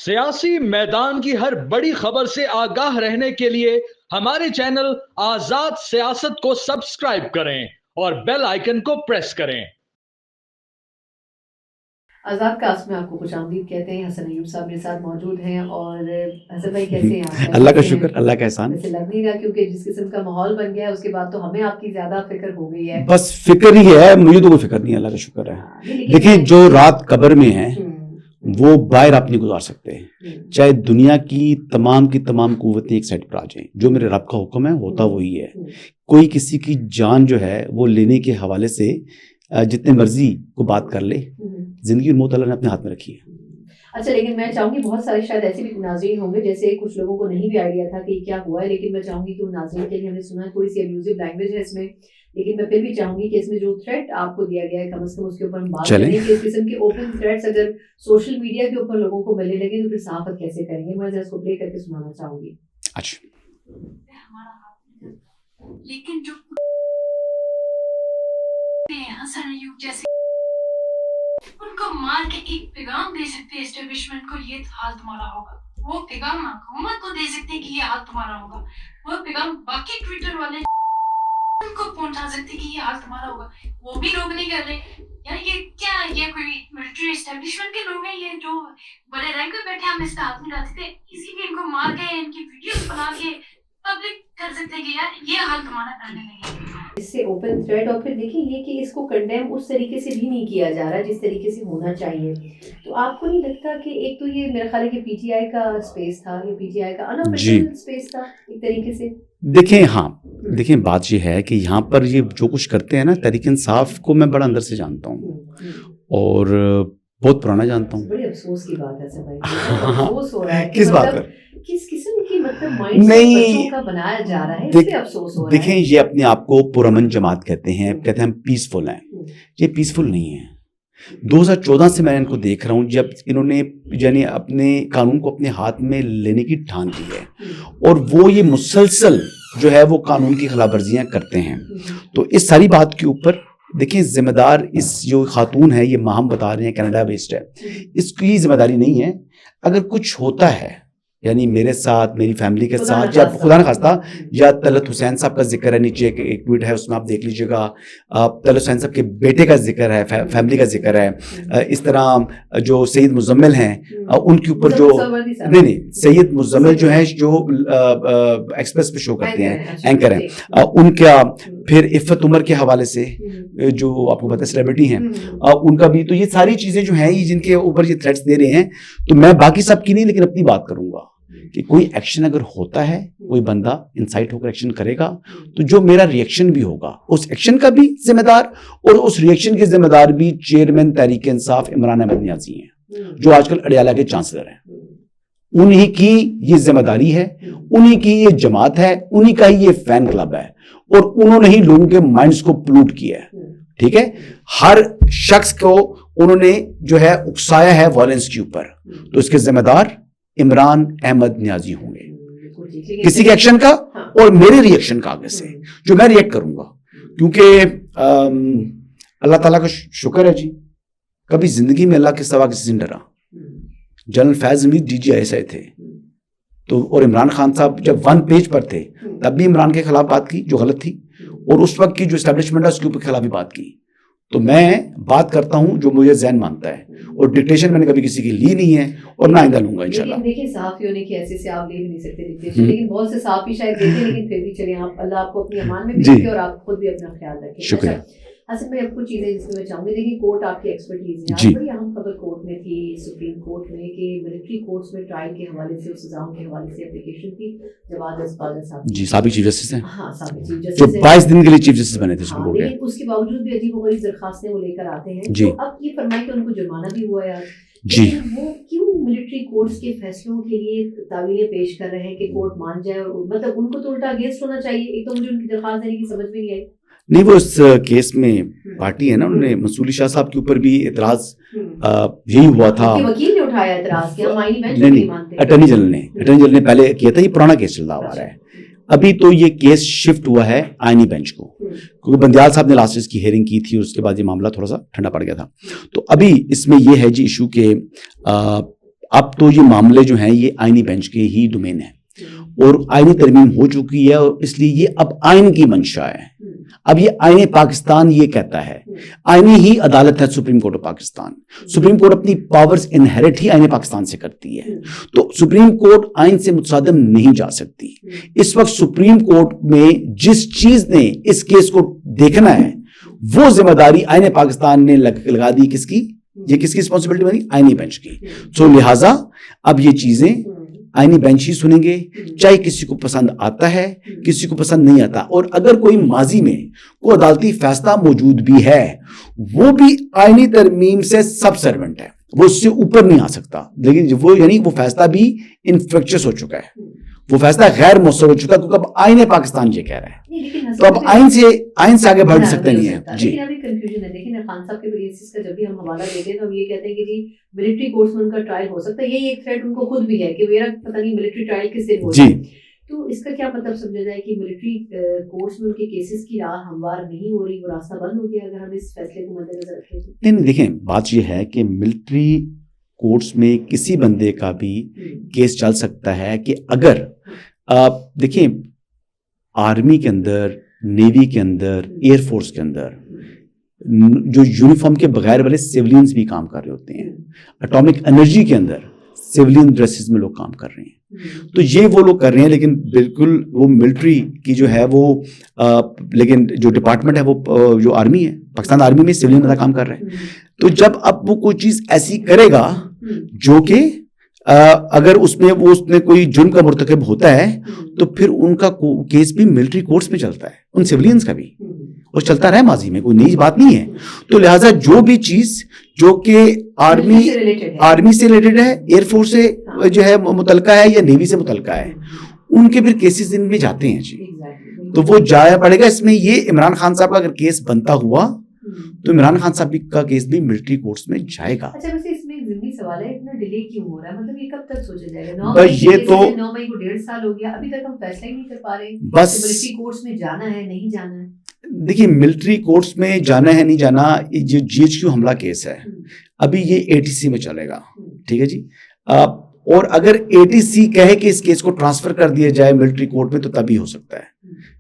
सियासी मैदान की हर बड़ी खबर से आगाह रहने के लिए हमारे चैनल आजाद सियासत को सब्सक्राइब करें और बेल आइकन को प्रेस करें। आज़ाद कास्ट में आपको खुशामदीद कहते हैं। हसन अय्यूब साहब मेरे साथ मौजूद हैं। और हसन भाई कैसे हैं आप? अल्लाह का शुक्र, अल्लाह का एहसान। वैसे लग नहीं रहा, क्योंकि जिस किस्म का माहौल बन गया है उसके बाद तो हमें आपकी ज्यादा फिक्र हो गई है। बस फिक्र ही है, मुझे तो कोई फिक्र नहीं है, अल्लाह का शुक्र है। देखें, जो रात कब्र में है वो बाहर आप नहीं गुजार सकते, चाहे दुनिया की तमाम कुव्वतें एक साइड पर आ जाएं। जो मेरे रब का हुक्म है होता वही है। कोई किसी की जान जो है वो लेने के हवाले से जितने मर्जी को बात कर ले, जिंदगी और मौत अल्लाह ने अपने हाथ में रखी है। अच्छा, लेकिन मैं चाहूंगी बहुत सारे शायद ऐसे भी नाज़रीन होंगे जैसे कुछ लोगों को नहीं भी आइडिया था कि क्या हुआ है, लेकिन मैं चाहूंगी कि उन नाज़रीन के लिए, हमने सुना है थोड़ी सी अब्यूजिव लैंग्वेज है इसमें, लेकिन मैं फिर भी चाहूंगी कि इसमें जो थ्रेट आपको दिया गया है कम से कम उसके ऊपर हम बात करें कि इस किस्म के ओपन थ्रेट्स अगर सोशल मीडिया के ऊपर लोगों को मिलने लगे तो फिर सहाफत कैसे करेंगे। मैं जरा इसको प्ले करके सुनाना चाहूंगी। अच्छा, लेकिन जो हसन अय्यूब जैसे उनको मार के एक पैगाम दे सकते हैं एस्टेब्लिशमेंट को, ये हाल तुम्हारा होगा। वो पैगाम हुकूमत को दे सकते हैं कि ये हाल तुम्हारा होगा। वो पैगाम बाकी ट्विटर वाले उनको पहुंचा सकते हैं कि ये हाल तुम्हारा होगा। वो भी लोग नहीं कर रहे। यार ये क्या, ये कोई मिलिट्री एस्टेब्लिशमेंट के लोग हैं ये जो बड़े रैंक पे बैठे हम इसका हाथ मिलाते थे, इसीलिए इनको मार के इनकी वीडियोस बना के पब्लिक कर सकते हैं कि यार ये हाल तुम्हारा करने लगे। इससे ओपन थ्रेट, और फिर देखिए ये कि इसको कंडेम उस तरीके से भी नहीं किया जा रहा जिस तरीके से होना चाहिए। तो आपको नहीं लगता कि एक तो ये मेरे ख्याल है कि पीटीआई का स्पेस था, ये पीटीआई का अनऑफिशियल स्पेस था एक तरीके से? देखें, हाँ देखें, बात ये है कि यहाँ पर ये जो कुछ करते हैं ना, तहरीक इंसाफ को मैं बड़ा अंदर से जानता हूँ और बहुत पुराना जानता हूँ। बड़ी अफसोस की बात है सर भाई, अफसोस हो रहा है। किस बात पर? किस किस्म की मतलब माइंडसेट बच्चों का बनाया जा रहा है, इससे अफसोस हो रहा है। देखें, ये अपने आप को पुरअमन जमात कहते हैं, कहते हैं हम पीसफुल हैं। ये पीसफुल नहीं है। 2014 से मैं इनको देख रहा हूँ जब इन्होंने यानी अपने कानून को अपने हाथ में लेने की ठान ली है और वो ये मुसलसल जो है वो कानून की खिलाफवर्जियां करते हैं। तो इस सारी बात के ऊपर देखिए, जिम्मेदार इस जो खातून है, ये माहम बता रहे हैं कनाडा बेस्ड है, इसकी जिम्मेदारी नहीं है। अगर कुछ होता है यानी मेरे साथ, मेरी फैमिली के साथ, या खुदा न खास्ता या तलत हुसैन साहब का जिक्र है, नीचे एक ट्वीट है उसमें आप देख लीजिएगा, तलत हुसैन साहब के बेटे का जिक्र है, फैमिली का जिक्र है। इस तरह जो सैयद मुजम्मिल हैं उनके ऊपर जो नहीं सैयद मुजम्मिल जो है जो एक्सप्रेस पे शो करते हैं, एंकर हैं, उनका फिर इफ़त उमर के हवाले से जो आपको पता है सेलिब्रिटी हैं, उनका भी। तो ये सारी चीज़ें जो हैं ये जिनके ऊपर ये थ्रेट्स दे रहे हैं, तो मैं बाकी सब की नहीं लेकिन अपनी बात करूंगा कि कोई एक्शन अगर होता है, कोई बंदा इंसाइट होकर एक्शन करेगा, तो जो मेरा रिएक्शन भी होगा उस एक्शन का भी जिम्मेदार और उस रिएक्शन के जिम्मेदार भी चेयरमैन तहरीक इंसाफ इमरान अहमद नियाजी हैं, जो आजकल अडयाला के चांसलर हैं। उन्हीं की ये जिम्मेदारी है, उन्हीं की ये जमात है, उन्हीं का ही ये फैन क्लब है और उन्होंने ही लोगों के माइंड्स को पोल्यूट किया है। ठीक है, हर शख्स को उन्होंने जो है उकसाया है वायलेंस के ऊपर, तो इसके जिम्मेदार इमरान अहमद नियाजी होंगे किसी के एक्शन का और मेरे रिएक्शन का आगे से जो मैं रिएक्ट करूंगा। क्योंकि अल्लाह ताला का शुक्र है जी, कभी जिंदगी में अल्लाह के सिवा किसी से नहीं डरा। जनरल फैज हमीद DGI थे तो, और इमरान खान साहब जब 1 पेज पर थे तब भी इमरान के खिलाफ बात की जो गलत थी, और उस वक्त की जो एस्टेब्लिशमेंट है उसके ऊपर खिलाफ भी बात की। तो मैं बात करता हूं जो मुझे ज़हन मानता है, और डिक्टेशन मैंने कभी किसी की ली नहीं है और ना आइंदा लूंगा इंशाल्लाह। देखिए, सहाफियों ने कि ऐसे से आप ले भी नहीं सकते डिक्टेशन, लेकिन बहुत से सहाफी शायद देते, लेकिन फिर भी चले आप, अल्लाह आपको अपनी अमान में भी रखे और आप खुद भी अपना ख्याल रखें। शुक्रिया। हसन भाई, अब कुछ चीज़ें जिसमें मैं चाहूँगी, देखिए कोर्ट आपकी एक्सपर्टीज है, आज बड़ी अहम खबर कोर्ट में थी, सुप्रीम कोर्ट में, कि मिलिट्री कोर्ट्स में ट्रायल के हवाले से, सजाओं के हवाले से एप्लीकेशन थी जवाद अस्पाजा साहब जी, साबिक चीफ जस्टिस हैं। हाँ, साबिक चीफ जो जस्टिस 22 दिन के लिए चीफ जस्टिस बने थे सुप्रीम कोर्ट के। लेकिन उसके बावजूद भी अजीबोगरीब दरखास्तें वो लेकर आते हैं। जी। तो अब ये फरमाए कि उनको जुर्माना भी हुआ है जी, वो क्यों मिलिट्री कोर्ट्स के फैसलों के लिए तावीलें पेश कर रहे हैं कि कोर्ट मान जाए, और मतलब उनको तो उल्टा अगेंस्ट होना चाहिए। एक तो मुझे उनकी दरखास्त देने की समझ में नहीं आई। नहीं, वो इस केस में पार्टी है ना, उन्होंने मंसूरी शाह साहब के ऊपर भी एतराज यही हुआ था। वकील ने उठाया एतराज कि हम आईनी बेंच नहीं, अटॉर्नी जनरल ने पहले किया था। ये पुराना केस चल रहा है। अभी तो ये केस शिफ्ट हुआ है आईनी बेंच को, क्योंकि बंदियाल साहब ने लास्ट इसकी हेयरिंग की थी और उसके बाद ये मामला थोड़ा सा ठंडा पड़ गया था। तो अभी इसमें ये है जी इशू के अब तो ये मामले जो हैं ये आईनी बेंच के ही डोमेन है और आईनी तरमीम हो चुकी है और इसलिए ये अब आइन की मंशा है। अब ये आईने पाकिस्तान ये कहता है, आईनी ही अदालत है supreme court of Pakistan. Supreme court अपनी पावर्स इनहेरिट ही आईने पाकिस्तान से करती है, तो सुप्रीम कोर्ट आइन से मुतसादम नहीं जा सकती। इस वक्त सुप्रीम कोर्ट में जिस चीज ने इस केस को देखना है वो जिम्मेदारी आईने पाकिस्तान ने लगा दी। किसकी? ये किसकी रिस्पॉन्सिबिलिटी बनी? आईनी बेंच की। तो लिहाजा अब ये चीजें आईनी बेंच ही सुनेंगे, चाहे किसी को पसंद आता है किसी को पसंद नहीं आता। और अगर कोई माजी में कोई अदालती फैसला मौजूद भी है वो भी आईनी तरमीम से सब सर्वेंट है, वो उससे ऊपर नहीं आ सकता। लेकिन वो यानी वो फैसला भी इनफ्रक्चस हो चुका है, वो फैसला गैर मौसर हो चुका है क्योंकि अब आईने पाकिस्तान ये कह रहा है, तो अब आइन से आगे बढ़ सकते नहीं है जी। अभी कंफ्यूजन है। देखिए ना, खान साहब के केसेस का जब भी हम हवाला देते हैं तो हम ये कहते हैं कि जी मिलिट्री कोर्ट्स में उनका ट्रायल हो सकता है। यही एक थ्रेट उनको खुद भी है कि मेरा पता नहीं मिलिट्री ट्रायल किस दिन हो जी। तो इसका क्या मतलब समझा जाए कि मिलिट्री कोर्ट्स में उनके केसेस की राह हमवार नहीं हो रही, वो रास्ता बंद हो गया अगर हम इस फैसले को मद्देनजर रखें? नहीं, देखें बात यह है कि मिलिट्री कोर्ट्स में किसी बंदे का भी केस चल सकता है कि अगर आप देखें आर्मी के अंदर, नेवी के अंदर, एयरफोर्स के अंदर जो यूनिफॉर्म के बगैर वाले सिविलियंस भी काम कर रहे होते हैं, एटॉमिक एनर्जी के अंदर सिविलियन ड्रेसेस में लोग काम कर रहे हैं, तो ये वो लोग कर रहे हैं। लेकिन बिल्कुल वो मिलिट्री की जो है वो लेकिन जो डिपार्टमेंट है वो जो आर्मी है, पाकिस्तान आर्मी में सिविलियन वाला काम कर रहे हैं। तो जब अब वो कोई चीज ऐसी करेगा जो कि अगर उसमें कोई जुर्म का मुर्तकब होता है तो फिर उनका केस भी मिलिट्री कोर्ट्स में चलता है, उन सिविलियंस का भी, और चलता रहा माजी में, कोई नई बात नहीं है। तो लिहाजा जो भी चीज जो कि आर्मी से रिलेटेड है, एयरफोर्स से जो है मुतलका है या नेवी से मुतलका है, उनके फिर केसेस इनमें जाते हैं जी। तो वो जाया पड़ेगा इसमें। ये इमरान खान साहब का अगर केस बनता हुआ तो इमरान खान साहब का केस भी मिलिट्री कोर्ट्स में जाएगा। अच्छा, वैसे इसमें एक ज़रूरी सवाल है, इतना डिले क्यों हो रहा है? मतलब ये कब तक सोचा जाएगा? 9 मई को 1.5 साल हो गया, अभी तक हम फैसला ही नहीं कर पा रहे। बस मिलिट्री कोर्ट्स में जाना है नहीं जाना है? देखिए मिलिट्री कोर्ट्स में जाना है नहीं जाना, ये GHQ हमला केस है, अभी ये ATC में चलेगा, ठीक है जी। और अगर ATC कहे कि इस केस को ट्रांसफर कर दिया जाए मिलिट्री कोर्ट में तो तभी हो सकता है,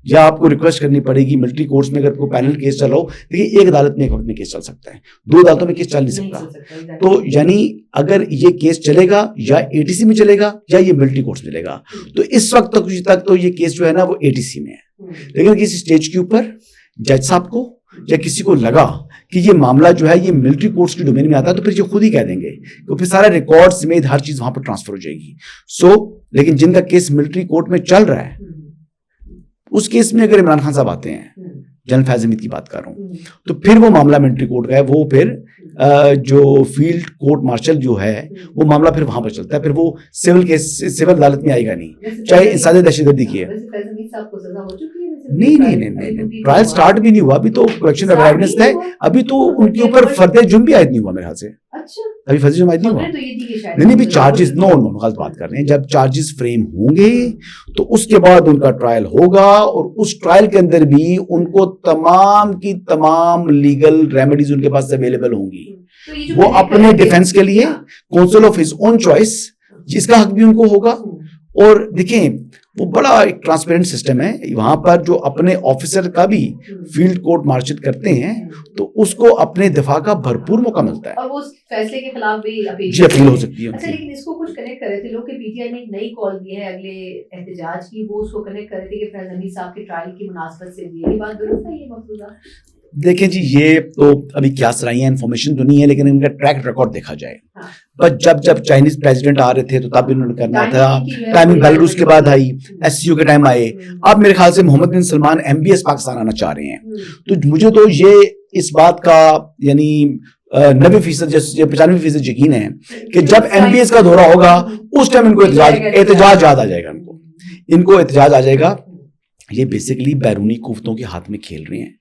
या आपको रिक्वेस्ट करनी पड़ेगी मिलिट्री कोर्ट्स में। अगर कोई पैनल केस चलाओ, देखिए एक अदालत में एक वक्त में केस चल सकता है, 2 अदालतों में केस चल नहीं सकता। तो यानी अगर ये केस चलेगा या ATC में चलेगा या ये मिलिट्री कोर्ट्स में चलेगा, तो इस वक्त तक तो ये केस जो है ना वो ATC में है। लेकिन किसी स्टेज के ऊपर जज साहब को या किसी को लगा कि ये मामला जो है ये मिलिट्री कोर्ट्स की डोमेन में आता है तो फिर ये खुद ही कह देंगे, तो फिर सारा रिकॉर्ड समेत हर चीज वहां पर ट्रांसफर हो जाएगी। लेकिन जिनका केस मिलिट्री कोर्ट में चल रहा है उस केस में अगर इमरान खान साहब आते हैं, जनरल फैज हमीद की बात कर रहा हूं, तो फिर वो मामला मिलिट्री कोर्ट का है, वो फिर जो फील्ड कोर्ट मार्शल जो है वो मामला फिर वहां पर चलता है, फिर वो सिविल केस सिविल अदालत में आएगा नहीं, चाहे इंसानी दहशतगर्दी की है। नहीं, ट्रायल स्टार्ट भी नहीं हुआ, अभी तो कलेक्शन ऑफ एविडेंस है, अभी तो उनके ऊपर फर्दर जुर्म भी आयद नहीं हुआ मेरे ख्याल से। अच्छा, अभी फर्दर जुर्म आयद नहीं हुआ। नहीं भी चार्जेस नो गलत बात कर रहे हैं। जब चार्जेस फ्रेम होंगे तो उसके बाद उनका ट्रायल होगा और उस ट्रायल के अंदर भी उनको तमाम की तमाम लीगल रेमेडीज उनके पास अवेलेबल होंगी। वो अपने डिफेंस के लिए council of his own choice जिसका हक भी उनको होगा। और देखें वो बड़ा एक ट्रांसपेरेंट सिस्टम है वहां पर, जो अपने ऑफिसर का भी फील्ड कोर्ट मार्शल करते हैं तो उसको अपने दिफा का भरपूर मौका मिलता है और वो उस फैसले के खिलाफ भी अपील हो सकती है। अच्छा, लेकिन इसको कुछ कनेक्ट कर रहे थे लोग कि PTI ने एक नई कॉल दी है अगले एहतजाज की, वो उसको कनेक्ट कर रहे थे कि फैज हमीद साहब के ट्रायल की मुनासबत से ये बात दुरुस्त है? ये मफरूजा देखें जी, ये तो अभी क्या सराहियां इन्फॉर्मेशन तो नहीं है, लेकिन इनका ट्रैक रिकॉर्ड देखा जाए। पर जब चाइनीज प्रेसिडेंट आ रहे थे तो तब इन्होंने करना था, टाइमिंग बेलारूस के बाद आई, SCO के टाइम आए, अब मेरे ख्याल से मोहम्मद बिन सलमान MBS पाकिस्तान आना चाह रहे हैं। तो मुझे तो ये इस बात का यानी 90% 95% यकीन है कि जब MBS का दौरा होगा उस टाइम इनको एहतजाज याद आ जाएगा। इनको एहतजाज आ जाएगा। ये बेसिकली बैरूनी कुव्वतों के हाथ में खेल रहे हैं।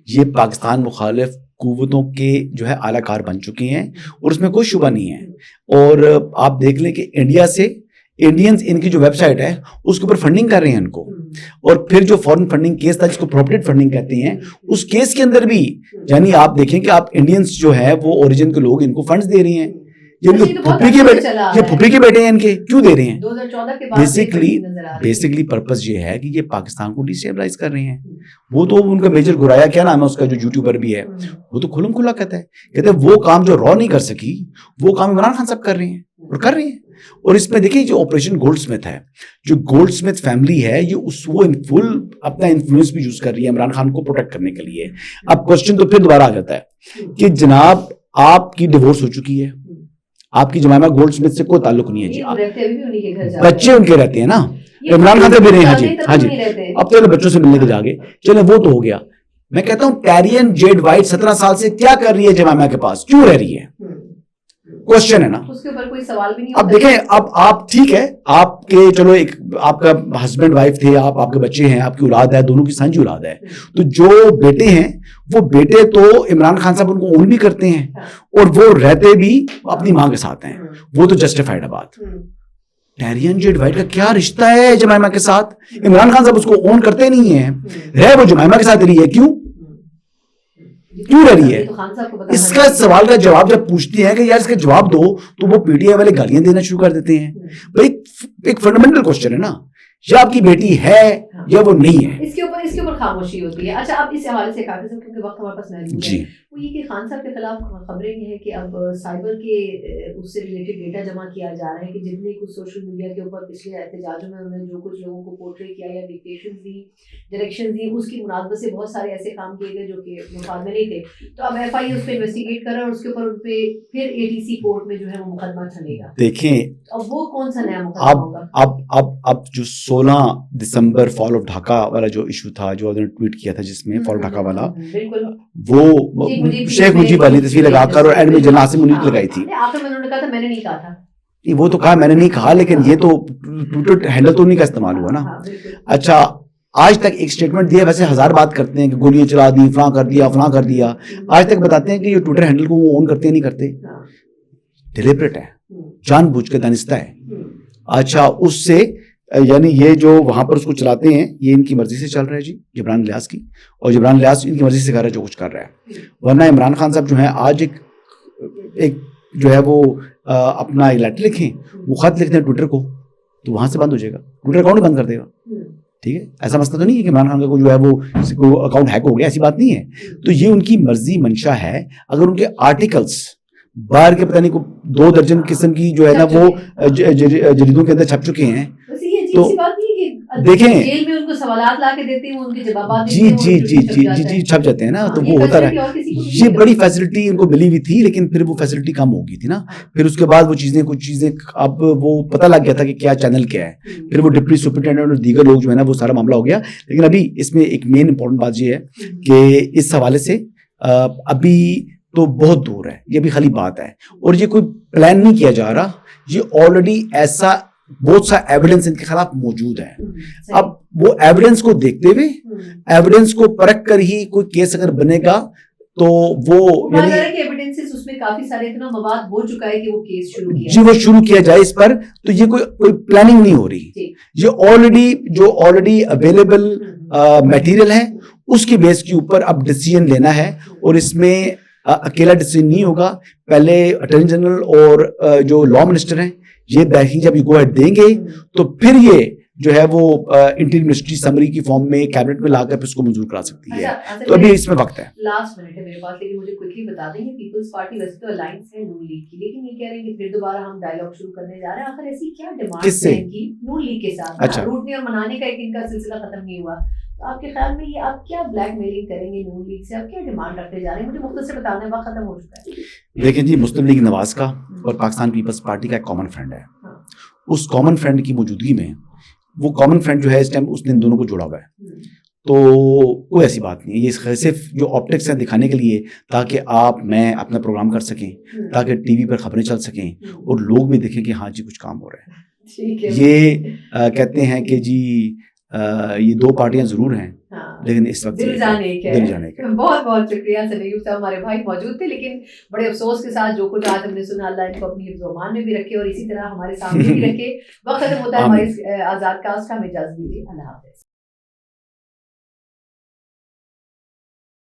ये पाकिस्तान मुखालिफ कुव्वतों के जो है आलाकार बन चुके हैं और उसमें कोई शुबा नहीं है। और आप देख लें कि इंडिया से इंडियंस इनकी जो वेबसाइट है उसके ऊपर फंडिंग कर रहे हैं इनको। और फिर जो फॉरेन फंडिंग केस था जिसको प्रोफिटेड फंडिंग कहते हैं, उस केस के अंदर भी यानी आप देखें कि आप इंडियंस जो है वो ओरिजिन के लोग इनको फंड्स दे रहे हैं। ये फुफरी के बेटे, ये फुफरी के बेटे हैं इनके, क्यों दे रहे हैं? 2014 के बाद बेसिकली पर्पस ये है कि ये पाकिस्तान को डिस्टेबलाइज कर रहे हैं। वो तो उनका मेजर गुराया, क्या नाम है उसका जो यूट्यूबर भी है, वो तो खुल्लम खुल्ला कहता है वो काम जो रॉ नहीं कर सकी वो काम इमरान खान साहब कर रहे हैं और कर रहे हैं। और इसमें देखिए जो ऑपरेशन गोल्डस्मिथ है, जो गोल्डस्मिथ फैमिली है, ये वो इन फुल अपना इन्फ्लुएंस भी यूज कर रही है इमरान खान को प्रोटेक्ट करने के लिए। अब क्वेश्चन तो फिर दोबारा आ जाता है कि जनाब आपकी डिवोर्स हो चुकी है, आपकी जमाइमा गोल्डस्मिथ से कोई ताल्लुक नहीं है जी, बच्चे उनके रहते हैं ना, इमरान खान से भी रहे हैं हाँ जी। अब चलो बच्चों से मिलने के जाके चले, वो तो हो गया। मैं कहता हूं टैरियन जेड वाइट 17 साल से क्या कर रही है जमाइमा के पास, क्यों रह रही है? क्वेश्चन है ना, उसके ऊपर कोई सवाल भी नहीं। अब देखें, अब आप ठीक है, आपके चलो एक आपका हस्बैंड वाइफ थे, आपके बच्चे हैं, आपकी औलाद है, दोनों की साझी औलाद है, तो जो बेटे हैं वो बेटे तो इमरान खान साहब उनको ओन भी करते हैं और वो रहते भी अपनी मां के साथ हैं, वो तो जस्टिफाइड है बात। टैरियन जेड वाइट का क्या रिश्ता है जमाइमा के साथ? इमरान खान साहब उसको ओन करते नहीं है, रह वो जमाइमा के साथ रही है, क्यों रह रही है? इसका सवाल का जवाब जब पूछते हैं कि यार इसका जवाब दो, तो वो पीटीआई वाले गालियां देना शुरू कर देते हैं। भाई एक फंडामेंटल क्वेश्चन है ना, या आपकी बेटी है या वो नहीं है, इसके ऊपर खामोशी होती है। अच्छा, अब इस हवाले से काफी सब, क्योंकि वक्त हमारे पास महदूद है, वो ये कि खान साहब के खिलाफ खबरें ये है कि अब साइबर के उससे रिलेटेड डेटा जमा किया जा रहा है कि जितने कुछ सोशल मीडिया के ऊपर पिछले एहतजाजों में उन्होंने जो कुछ लोगों को पोर्ट्रे किया या डिक्टेशन दी, डायरेक्शन दी, उसकी मुनासबत से बहुत सारे ऐसे काम किए गए जो कि मुफाद में नहीं थे। तो अब FIA उस पर इन्वेस्टिगेट कर रहा है और उसके ऊपर उन पे फिर ATC कोर्ट में जो है वो मुकदमा चलेगा। देखें अब वो कौन सा नया मुकदमा होगा? अब जो 16 दिसंबर फॉल ऑफ ढाका वाला जो इशू था, जो उन्होंने ट्वीट किया था जिसमें फॉल ऑफ ढाका वाला, वो शेख मुजीब वाली तस्वीर लगाकर और एंड में जनाब से मुनीर लगाई थी। उन्होंने कहा था मैंने नहीं कहा था, वो तो कहा मैंने नहीं कहा, लेकिन ये तो ट्विटर हैंडल तो उन्हीं का इस्तेमाल हुआ ना। अच्छा, आज तक एक स्टेटमेंट दिया, वैसे 1000 बात करते हैं कि गोलियां चला दी, फलां कर दिया, आज तक बताते हैं कि ये ट्विटर हैंडल को वो ऑन करते नहीं करते, डिलिबरेट है, जानबूझ के दानिस्ता है। अच्छा, उससे यानी ये जो वहां पर उसको चलाते हैं, ये इनकी मर्जी से चल रहा है जी, जबरान इलियास की, और जबरान इलियास इनकी मर्जी से कर रहा है जो कुछ कर रहा है। वरना इमरान खान साहब जो है आज एक जो है वो अपना एक लेटर लिखें, वो खत लिखते हैं ट्विटर को, तो वहां से बंद हो जाएगा, ट्विटर अकाउंट बंद कर देगा। ठीक है, ऐसा मसला तो नहीं है कि इमरान खान का जो है वो अकाउंट हैक हो गया, ऐसी बात नहीं है। तो ये उनकी मर्जी मंशा है। अगर उनके आर्टिकल्स बाहर के पता नहीं को 2 दर्जन किस्म की जो है ना वो जरीदों के अंदर छप चुके हैं, तो देखें जेल में उनको सवालात ला के देते हैं, वो उनके जवाब जी छप जाते हैं ना, तो वो होता रहा। ये बड़ी फैसिलिटी उनको मिली हुई थी, लेकिन फिर वो फैसिलिटी कम हो गई थी ना। फिर उसके बाद वो कुछ चीजें अब वो पता लग गया था कि क्या चैनल क्या है, फिर वो डिप्टी सुपरिटेंडेंट और दीगर लोग जो है ना वो सारा मामला हो गया। लेकिन अभी इसमें एक मेन इंपॉर्टेंट बात ये है कि इस हवाले से अभी तो बहुत दूर है, ये भी खाली बात है और ये कोई प्लान नहीं किया जा रहा। ये ऑलरेडी ऐसा बहुत सा एविडेंस इनके खिलाफ मौजूद है। अब वो एविडेंस को देखते हुए, एविडेंस को परख कर ही कोई केस अगर बनेगा तो वो एविडेंसेस उसमें काफी सारे इतना मवाद हो चुका है कि वो केस शुरू किया जाए इस पर। तो ये कोई प्लानिंग नहीं हो रही, ये ऑलरेडी अवेलेबल मटेरियल है, उसकी बेस के ऊपर अब डिसीजन लेना है। और इसमें अकेला डिसीजन नहीं होगा, पहले अटॉर्नी जनरल और जो लॉ मिनिस्टर हैं ये बैठिंग जब गो अहेड देंगे तो फिर ये जो है वो इंटीरियर मिनिस्ट्री समरी की फॉर्म में कैबिनेट में लाकर फिर उसको मंजूर करा सकती है। तो अभी इसमें वक्त है। लास्ट मिनट है मेरे पास, लेकिन मुझे क्विकली बता दें, पीपल्स पार्टी वैसे तो अलायंस है नून लीग की, लेकिन ये कह रहे हैं कि फिर दोबारा हम डायलॉग शुरू करने जा रहे हैं। आखिर ऐसी क्या डिमांड है इनकी नून लीग के साथ? अच्छा, रूटने और मनाने का एक इनका सिलसिला खत्म नहीं हुआ, तो आपके ख्याल में ये आप क्या ब्लैकमेलिंग करेंगे नून लीग से? आप क्या डिमांड रखते जा रहे हैं? मुझे मुख्तसर बताना है, वक्त खत्म हो चुका है। देखें जी, मुस्लिम लीग नवाज का और पाकिस्तान पीपल्स पार्टी का एक कॉमन फ्रेंड है। उस कॉमन फ्रेंड की मौजूदगी में वो कॉमन फ्रेंड जो है इस टाइम उसने इन दोनों को जोड़ा हुआ है, तो कोई ऐसी बात नहीं है। ये सिर्फ जो ऑप्टिक्स है दिखाने के लिए, ताकि आप मैं अपना प्रोग्राम कर सकें, ताकि टीवी पर खबरें चल सकें और लोग भी देखें कि हाँ जी कुछ काम हो रहा है। ये कहते हैं कि जी ये 2 पार्टियां जरूर हैं, लेकिन इस वक्त दिल जाने के। बहुत बहुत शुक्रिया सलीम साहब, हमारे भाई मौजूद थे, लेकिन बड़े अफसोस के साथ जो कुछ आज हमने सुना, अल्लाह इनको अपनी हिफ्ज़-ओ-अमान में भी रखे और इसी तरह हमारे सामने भी रखे। वक्त खत्म होता है हमारे आज़ाद कास्ट का, हमें इजाज़त दीजिए, अल्लाह हाफ़िज़।